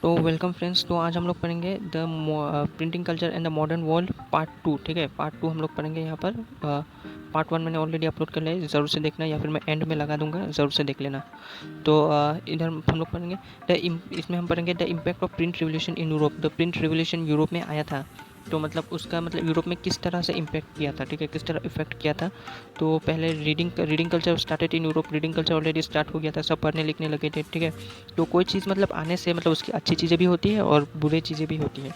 तो welcome friends. तो आज हम लोग पढ़ेंगे the printing culture and the modern world part two. ठीक है, पार्ट टू हम लोग पढ़ेंगे यहाँ पर। पार्ट वन मैंने ऑलरेडी अपलोड कर लिया है, ज़रूर से देखना, या फिर मैं एंड में लगा दूंगा, ज़रूर से देख लेना। तो इधर हम लोग पढ़ेंगे इसमें हम पढ़ेंगे the impact of print revolution in Europe. The print revolution Europe में आया था, तो मतलब उसका मतलब यूरोप में किस तरह से इम्पैक्ट किया था, ठीक है, किस तरह इफेक्ट किया था। तो पहले reading culture started in Europe. Reading culture already start हो गया था, सब पढ़ने लिखने लगे थे, ठीक है। तो कोई चीज़ मतलब आने से मतलब उसकी अच्छी चीज़ें भी होती है और बुरी चीज़ें भी होती हैं।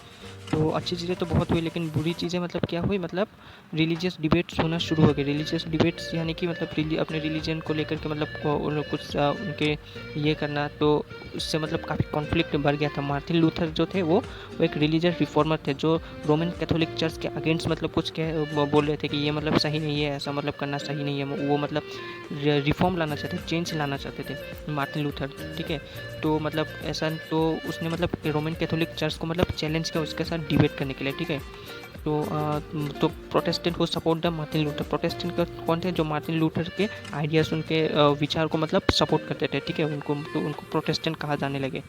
तो अच्छी चीज़ें तो बहुत हुई, लेकिन बुरी चीज़ें मतलब क्या हुई, मतलब रिलीजियस डिबेट्स होना शुरू हो गए। रिलीजियस डिबेट्स यानी कि मतलब अपने रिलीजन को लेकर के मतलब कुछ उनके ये करना, तो उससे मतलब काफ़ी कॉन्फ्लिक्ट बढ़ गया था। मार्टिन लूथर जो थे वो एक रिलीजियस रिफॉर्मर थे, जो रोमन कैथोलिक चर्च के अगेंस्ट मतलब कुछ बोल रहे थे कि ये मतलब सही नहीं है, ऐसा मतलब करना सही नहीं है। वो मतलब रिफॉर्म लाना चाहते, चेंज लाना चाहते थे मार्टिन लूथर, ठीक है। तो मतलब ऐसा, तो उसने मतलब रोमन कैथोलिक चर्च को मतलब चैलेंज किया उसके साथ डिबेट करने के लिए, ठीक है। तो प्रोटेस्टेंट को support the Martin Luther. Protestant कौन थे, जो मार्टिन लूथर के आइडियाज़, उनके विचार को मतलब सपोर्ट करते थे, ठीक है। उनको प्रोटेस्टेंट कहा जाने लगे।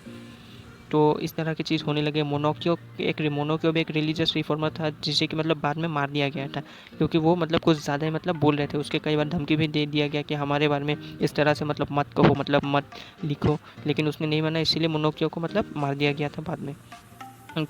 तो इस तरह की चीज़ होने लगे। मोनोक्यो भी एक रिलीजियस रिफॉर्मर था, जिसे कि मतलब बाद में मार दिया गया था, क्योंकि वो मतलब कुछ ज़्यादा ही मतलब बोल रहे थे। उसके कई बार धमकी भी दे दिया गया कि हमारे बारे में इस तरह से मतलब मत कहो, मतलब मत लिखो, लेकिन उसने नहीं माना, इसीलिए मोनोक्यो को मतलब मार दिया गया था बाद में।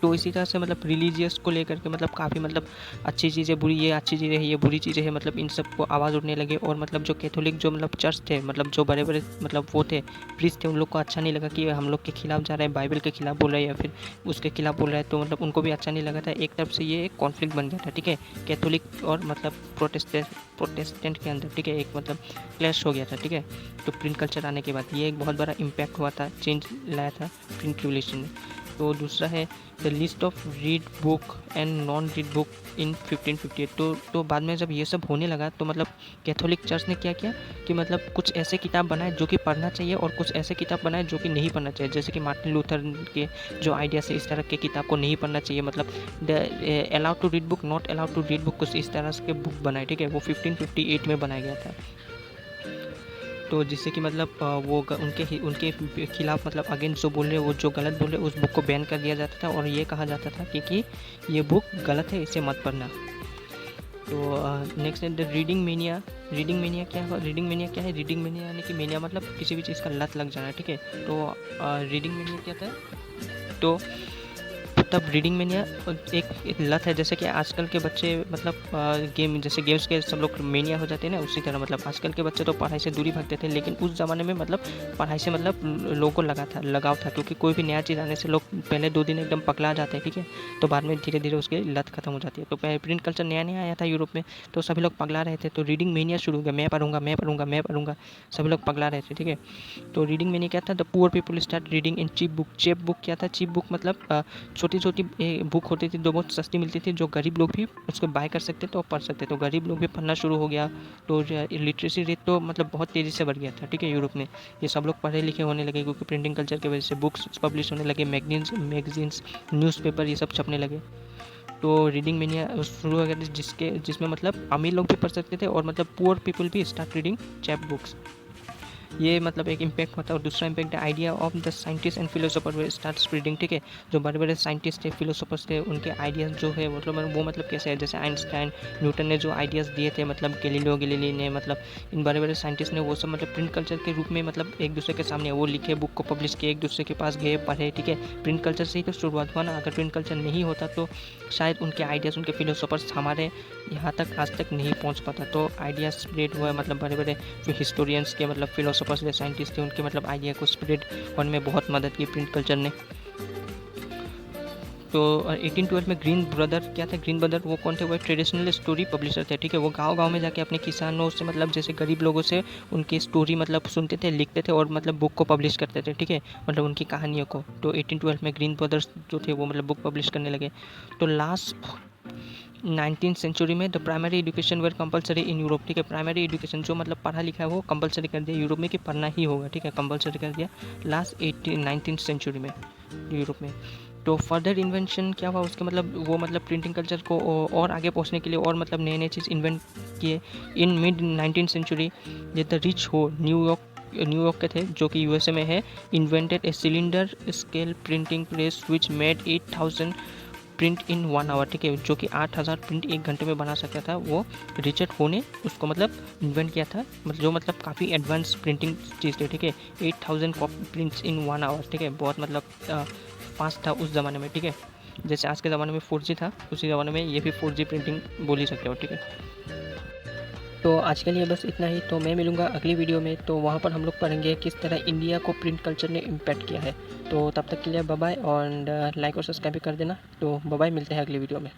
तो इसी तरह से मतलब रिलीजियस को लेकर के मतलब काफ़ी मतलब अच्छी चीज़ें बुरी, ये अच्छी चीज़ें है, ये बुरी चीज़ें है, मतलब इन सब को आवाज़ उठने लगे। और मतलब जो कैथोलिक जो मतलब चर्च थे, मतलब जो बड़े बड़े मतलब वो थे प्रीस्ट थे, उन लोग को अच्छा नहीं लगा कि हम लोग के खिलाफ जा रहा है, बाइबल के खिलाफ बोल रहा है या फिर उसके खिलाफ बोल रहा है। तो मतलब उनको भी अच्छा नहीं लगा था। एक तरफ से ये एक कॉन्फ्लिक्ट बन गया था, ठीक है, कैथोलिक और मतलब प्रोटेस्टेंट के अंदर, ठीक है, एक मतलब क्लैश हो गया था, ठीक है। तो प्रिंट कल्चर आने के बाद ये एक बहुत बड़ा इम्पैक्ट हुआ था, चेंज लाया था प्रिंट रिवोल्यूशन में। तो दूसरा है the list of read book and non read book in 1558। तो बाद में जब ये सब होने लगा, तो मतलब कैथोलिक चर्च ने क्या किया कि मतलब कुछ ऐसे किताब बनाए जो कि पढ़ना चाहिए, और कुछ ऐसे किताब बनाए जो कि नहीं पढ़ना चाहिए। जैसे कि मार्टिन लूथर के जो आइडिया से इस तरह के किताब को नहीं पढ़ना चाहिए, मतलब the allowed to read book, not allowed to read book, कुछ इस तरह के बुक बनाए, ठीक है। वो 1558 में बनाया गया था। तो जिससे कि मतलब वो उनके खिलाफ मतलब अगेंस्ट जो बोल रहे, वो जो गलत बोल रहे, उस बुक को बैन कर दिया जाता था, और ये कहा जाता था कि ये बुक गलत है, इसे मत पढ़ना। तो नेक्स्ट है the reading mania. Reading mania क्या है? रीडिंग मेनिया यानी कि मेनिया मतलब किसी भी चीज़ का लत लग जाना, ठीक है। तो रीडिंग मेनिया क्या था, तो तब रीडिंग में नहीं, एक लत है। जैसे कि आजकल के बच्चे मतलब जैसे गेम्स के सब लोग मेनिया हो जाते हैं ना, उसी तरह मतलब आजकल के बच्चे तो पढ़ाई से दूरी भागते थे, लेकिन उस ज़माने में मतलब पढ़ाई से मतलब लोगों को लगाव था, क्योंकि कोई भी नया चीज़ आने से लोग पहले 2 दिन एकदम पगला जाते हैं, ठीक है। तो बाद में धीरे धीरे उसकी लत खत्म हो जाती है। तो पहले प्रिंट कल्चर नया नया आया था यूरोप में, तो सभी लोग पगला रहे थे। तो रीडिंग मेनिया शुरू हो गया, मैं पढ़ूंगा मैं पढ़ूंगा मैं पढ़ूंगा, सभी लोग पगला रहे थे, ठीक है। तो रीडिंग में नहीं क्या था, the poor people start reading in cheap book. Cheap book क्या था? चीप बुक मतलब छोटी छोटी बुक होती थी, जो बहुत सस्ती मिलती थी, जो गरीब लोग भी उसको बाय कर सकते थे और पढ़ सकते थे। तो गरीब लोग भी पढ़ना शुरू हो गया। तो लिटरेसी रेट तो मतलब बहुत तेज़ी से बढ़ गया था, ठीक है, यूरोप में। ये सब लोग पढ़े लिखे होने लगे, क्योंकि प्रिंटिंग कल्चर की वजह से बुक्स पब्लिश होने लगे, मैगजीन्स न्यूज़पेपर ये सब छपने लगे। तो रीडिंग मेनिया शुरू हो गया था, जिसमें मतलब अमीर लोग भी पढ़ सकते थे, और मतलब पुअर पीपल भी स्टार्ट रीडिंग चैप बुक्स। ये मतलब एक इम्पैक्ट होता है। और दूसरा impact idea of the scientist and philosopher start spreading, ठीक है। जो बड़े बड़े साइंटिस्ट थे, फिलोसोफर्स थे, उनके आइडियाज़ जो है मतलब वो मतलब कैसे है, जैसे आइंस्टाइन, न्यूटन ने जो आइडियाज़ दिए थे, मतलब गैलीलियो ने, मतलब इन बड़े बड़े साइंटिस्ट ने वो सब मतलब प्रिंट कल्चर के रूप में मतलब एक दूसरे के सामने वो लिखे, बुक को पब्लिश किए, एक दूसरे के पास गए, पढ़े, ठीक है। प्रिंट कल्चर से ही तो शुरुआत हुआ ना। अगर प्रिंट कल्चर नहीं होता तो शायद उनके आइडियाज़, उनके फिलोसोफर्स हमारे यहाँ तक आज तक नहीं पहुँच पाता। तो आइडिया स्प्रेड हुआ, मतलब बड़े बड़े जो हिस्टोरियंस के मतलब फिलोसोफर्स या साइंटिस्ट थे, उनके मतलब आइडिया को स्प्रेड होने में बहुत मदद की प्रिंट कल्चर ने। तो 1812 में ग्रीन ब्रदर क्या थे? ग्रीन ब्रदर वो कौन थे? वो ट्रेडिशनल स्टोरी पब्लिशर थे, ठीक है। वो गांव गांव में जाके अपने किसानों से मतलब जैसे गरीब लोगों से उनकी स्टोरी मतलब सुनते थे, लिखते थे, और मतलब बुक को पब्लिश करते थे, ठीक है, मतलब उनकी कहानियों को। तो 1812 में ग्रीन ब्रदर्स जो थे वो मतलब बुक पब्लिश करने लगे। तो लास्ट 19th सेंचुरी में the primary education were compulsory in Europe, ठीक है। प्राइमरी एजुकेशन जो मतलब पढ़ा लिखा है वो कंपलसरी कर दिया यूरोप में, कि पढ़ना ही होगा, ठीक है, कंपलसरी कर दिया लास्ट 19th सेंचुरी में यूरोप में। तो फर्दर इन्वेंशन क्या हुआ उसके, मतलब वो मतलब प्रिंटिंग कल्चर को और आगे पहुंचने के लिए और मतलब नए नए चीज़ इन्वेंट किए। In mid 19th century the rich हो न्यूयॉर्क न्यूयॉर्क के थे, जो कि यूएसए में है। Invented a cylinder scale printing press which made 8000 print in 1 our, ठीक है, जो कि 8000 प्रिंट एक घंटे में बना सकता था। वो रिचर्ड हो ने उसको मतलब इन्वेंट किया था, मतलब जो मतलब काफ़ी एडवांस प्रिंटिंग चीज़ थी, ठीक है। 8000 प्रिंट्स इन 1 आवर, ठीक है, बहुत मतलब फास्ट था उस ज़माने में, ठीक है। जैसे आज के ज़माने में 4G था, उसी ज़माने में ये भी 4G प्रिंटिंग बोल ही सकते हो, ठीक है। तो आज के लिए बस इतना ही। तो मैं मिलूँगा अगली वीडियो में, तो वहाँ पर हम लोग पढ़ेंगे किस तरह इंडिया को प्रिंट कल्चर ने इम्पैक्ट किया है। तो तब तक के लिए बाय बाय, और लाइक और सब्सक्राइब भी कर देना। तो बाय बाय, मिलते हैं अगली वीडियो में।